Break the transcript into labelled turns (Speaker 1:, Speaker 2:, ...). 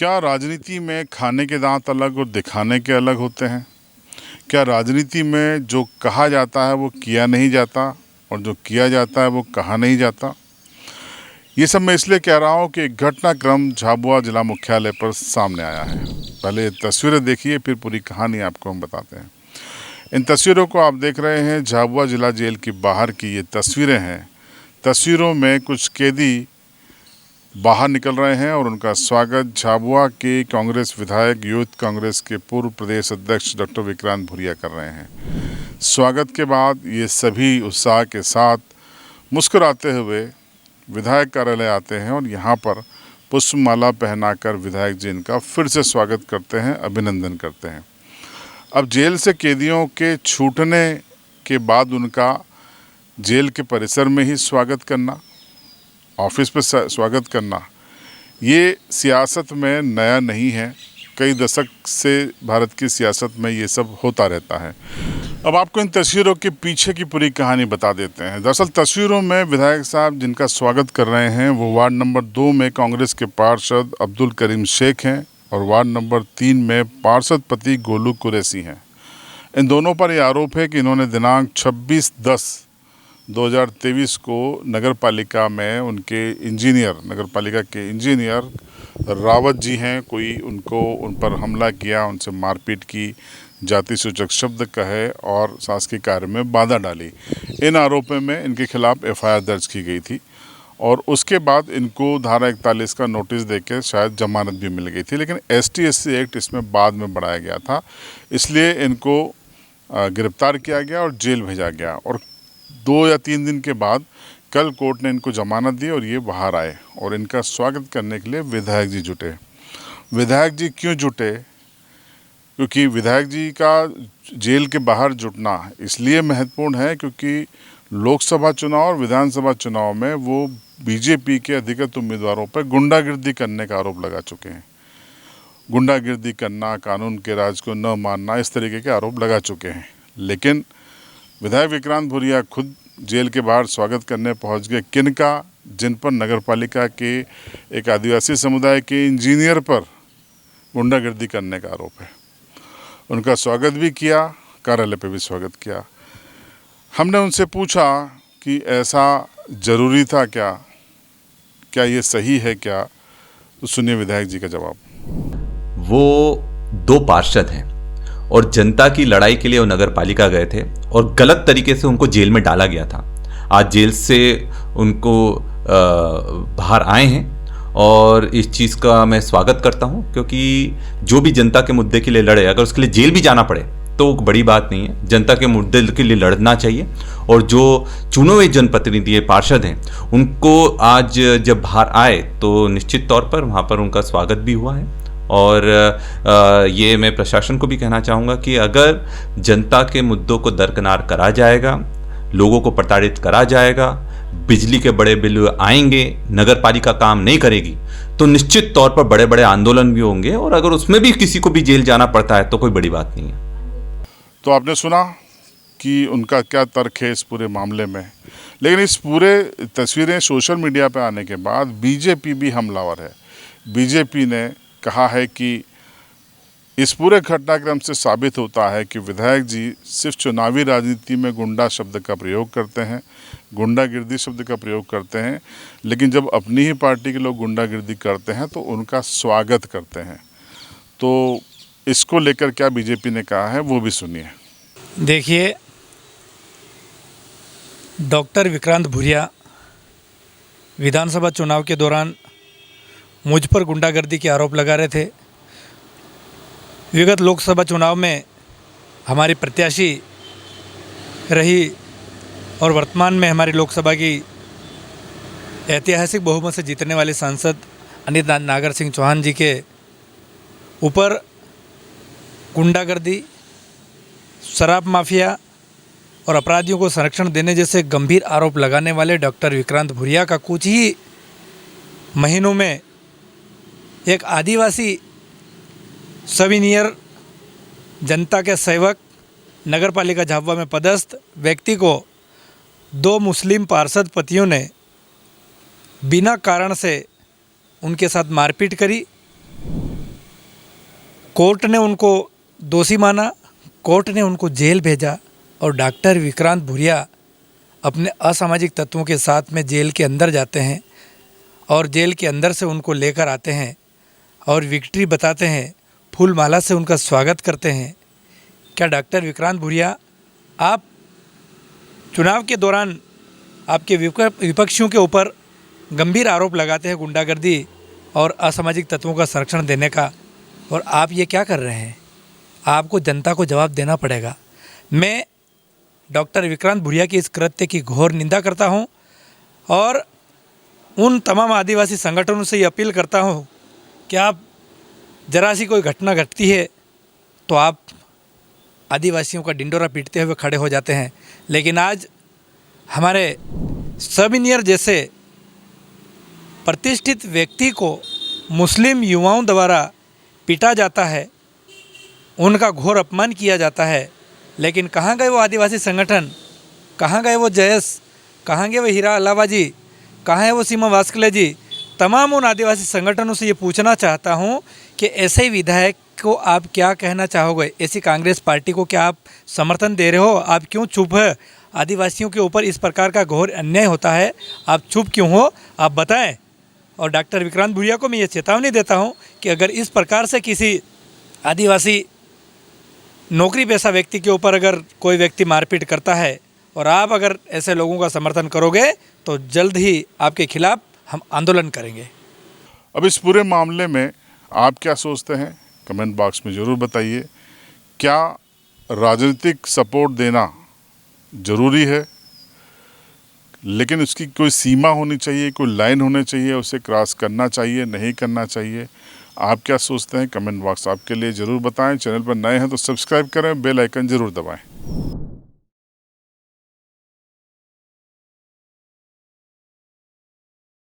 Speaker 1: क्या राजनीति में खाने के दांत अलग और दिखाने के अलग होते हैं? क्या राजनीति में जो कहा जाता है वो किया नहीं जाता और जो किया जाता है वो कहा नहीं जाता? ये सब मैं इसलिए कह रहा हूँ कि एक घटनाक्रम झाबुआ जिला मुख्यालय पर सामने आया है। पहले ये तस्वीरें देखिए, फिर पूरी कहानी आपको हम बताते हैं। इन तस्वीरों को आप देख रहे हैं झाबुआ जिला जेल की बाहर की ये तस्वीरें हैं। तस्वीरों में कुछ कैदी बाहर निकल रहे हैं और उनका स्वागत झाबुआ के कांग्रेस विधायक यूथ कांग्रेस के पूर्व प्रदेश अध्यक्ष डॉक्टर विक्रांत भूरिया कर रहे हैं। स्वागत के बाद ये सभी उत्साह के साथ मुस्कुराते हुए विधायक कार्यालय आते हैं और यहाँ पर पुष्पमाला पहनाकर विधायक जी इनका फिर से स्वागत करते हैं, अभिनंदन करते हैं। अब जेल से कैदियों के छूटने के बाद उनका जेल के परिसर में ही स्वागत करना, ऑफिस पे स्वागत करना, ये सियासत में नया नहीं है। कई दशक से भारत की सियासत में ये सब होता रहता है। अब आपको इन तस्वीरों के पीछे की पूरी कहानी बता देते हैं। दरअसल तस्वीरों में विधायक साहब जिनका स्वागत कर रहे हैं वो वार्ड नंबर 2 में कांग्रेस के पार्षद अब्दुल करीम शेख हैं और वार्ड नंबर 3 में पार्षद पति गोलू कुरैशी हैं। इन दोनों पर यह आरोप है कि इन्होंने दिनांक 26/10/2023 को नगर पालिका में उनके नगर पालिका के इंजीनियर रावत जी हैं, कोई उन पर हमला किया, उनसे मारपीट की, जाति सूचक शब्द कहे और शासकीय कार्य में बाधा डाली। इन आरोपों में इनके खिलाफ एफआईआर दर्ज की गई थी और उसके बाद इनको धारा 41 का नोटिस देके शायद जमानत भी मिल गई थी, लेकिन ST/SC एक्ट इसमें बाद में बढ़ाया गया था, इसलिए इनको गिरफ्तार किया गया और जेल भेजा गया। और 2 या 3 दिन के बाद कल कोर्ट ने इनको जमानत दी और ये बाहर आए और इनका स्वागत करने के लिए विधायक जी जुटे। विधायक जी क्यों जुटे? क्योंकि विधायक जी का जेल के बाहर जुटना इसलिए महत्वपूर्ण है क्योंकि लोकसभा चुनाव और विधानसभा चुनाव में वो बीजेपी के अधिकृत उम्मीदवारों पर गुंडागिर्दी करने का आरोप लगा चुके हैं। गुंडागिर्दी करना, कानून के राज को न मानना, इस तरीके के आरोप लगा चुके हैं। लेकिन विधायक विक्रांत भूरिया खुद जेल के बाहर स्वागत करने पहुंच गए। किनका? जिन पर नगरपालिका के एक आदिवासी समुदाय के इंजीनियर पर गुंडागिर्दी करने का आरोप है। उनका स्वागत भी किया, कार्यालय पे भी स्वागत किया। हमने उनसे पूछा कि ऐसा ज़रूरी था क्या? क्या ये सही है क्या? तो सुनिए विधायक जी का जवाब।
Speaker 2: वो 2 पार्षद हैं और जनता की लड़ाई के लिए वो नगर पालिका गए थे और गलत तरीके से उनको जेल में डाला गया था। आज जेल से उनको बाहर आए हैं और इस चीज़ का मैं स्वागत करता हूं, क्योंकि जो भी जनता के मुद्दे के लिए लड़े, अगर उसके लिए जेल भी जाना पड़े तो बड़ी बात नहीं है। जनता के मुद्दे के लिए लड़ना चाहिए और जो चुने हुए जनप्रतिनिधि पार्षद हैं उनको आज जब बाहर आए तो निश्चित तौर पर वहाँ पर उनका स्वागत भी हुआ है। और ये मैं प्रशासन को भी कहना चाहूँगा कि अगर जनता के मुद्दों को दरकिनार करा जाएगा, लोगों को प्रताड़ित करा जाएगा, बिजली के बड़े बिल आएंगे, नगर पालिका काम नहीं करेगी, तो निश्चित तौर पर बड़े बड़े आंदोलन भी होंगे और अगर उसमें भी किसी को भी जेल जाना पड़ता है तो कोई बड़ी बात नहीं है।
Speaker 1: तो आपने सुना कि उनका क्या तर्क है इस पूरे मामले में। लेकिन इस पूरे तस्वीरें सोशल मीडिया पर आने के बाद बीजेपी भी हमलावर है। बीजेपी ने कहा है कि इस पूरे घटनाक्रम से साबित होता है कि विधायक जी सिर्फ चुनावी राजनीति में गुंडा शब्द का प्रयोग करते हैं, गुंडागिर्दी शब्द का प्रयोग करते हैं, लेकिन जब अपनी ही पार्टी के लोग गुंडागिर्दी करते हैं तो उनका स्वागत करते हैं। तो इसको लेकर क्या बीजेपी ने कहा है वो भी सुनिए।
Speaker 3: देखिए, डॉक्टर विक्रांत भूरिया विधानसभा चुनाव के दौरान मुझ पर गुंडागर्दी के आरोप लगा रहे थे। विगत लोकसभा चुनाव में हमारी प्रत्याशी रही और वर्तमान में हमारी लोकसभा की ऐतिहासिक बहुमत से जीतने वाले सांसद अनिल नागर सिंह चौहान जी के ऊपर गुंडागर्दी, शराब माफिया और अपराधियों को संरक्षण देने जैसे गंभीर आरोप लगाने वाले डॉक्टर विक्रांत भूरिया का कुछ ही महीनों में एक आदिवासी सविनियर जनता के सेवक नगरपालिका झाबुआ में पदस्थ व्यक्ति को 2 मुस्लिम पार्षद पतियों ने बिना कारण से उनके साथ मारपीट करी कोर्ट ने उनको दोषी माना, कोर्ट ने उनको जेल भेजा और डॉक्टर विक्रांत भूरिया अपने असामाजिक तत्वों के साथ में जेल के अंदर जाते हैं और जेल के अंदर से उनको लेकर आते हैं और विक्ट्री बताते हैं, फूल माला से उनका स्वागत करते हैं। क्या डॉक्टर विक्रांत भूरिया, आप चुनाव के दौरान आपके विपक्षियों के ऊपर गंभीर आरोप लगाते हैं गुंडागर्दी और असामाजिक तत्वों का संरक्षण देने का, और आप ये क्या कर रहे हैं? आपको जनता को जवाब देना पड़ेगा। मैं डॉक्टर विक्रांत भूरिया की इस कृत्य की घोर निंदा करता हूं और उन तमाम आदिवासी संगठनों से ये अपील करता हूं कि आप जरा सी कोई घटना घटती है तो आप आदिवासियों का डिंडोरा पीटते हुए खड़े हो जाते हैं, लेकिन आज हमारे सब इंजीनियर जैसे प्रतिष्ठित व्यक्ति को मुस्लिम युवाओं द्वारा पीटा जाता है, उनका घोर अपमान किया जाता है। लेकिन कहाँ गए वो आदिवासी संगठन, कहाँ गए वो जयस, कहाँ गए वो हीरा अलावा जी, कहाँ है वो सीमा वास्कले जी? तमाम उन आदिवासी संगठनों से ये पूछना चाहता हूँ कि ऐसे विधायक को आप क्या कहना चाहोगे? ऐसी कांग्रेस पार्टी को क्या आप समर्थन दे रहे हो? आप क्यों चुप है? आदिवासियों के ऊपर इस प्रकार का घोर अन्याय होता है, आप चुप क्यों हो? आप बताएं। और डॉक्टर विक्रांत भूरिया को मैं ये चेतावनी देता हूँ कि अगर इस प्रकार से किसी आदिवासी नौकरी पेशा व्यक्ति के ऊपर अगर कोई व्यक्ति मारपीट करता है और आप अगर ऐसे लोगों का समर्थन करोगे तो जल्द ही आपके खिलाफ हम आंदोलन करेंगे।
Speaker 1: अब इस पूरे मामले में आप क्या सोचते हैं, कमेंट बॉक्स में ज़रूर बताइए। क्या राजनीतिक सपोर्ट देना ज़रूरी है, लेकिन उसकी कोई सीमा होनी चाहिए, कोई लाइन होनी चाहिए, उसे क्रॉस करना चाहिए, नहीं करना चाहिए? आप क्या सोचते हैं? कमेंट बॉक्स आपके लिए ज़रूर बताएं। चैनल पर नए हैं तो सब्सक्राइब करें, बेल आइकन ज़रूर दबाएं।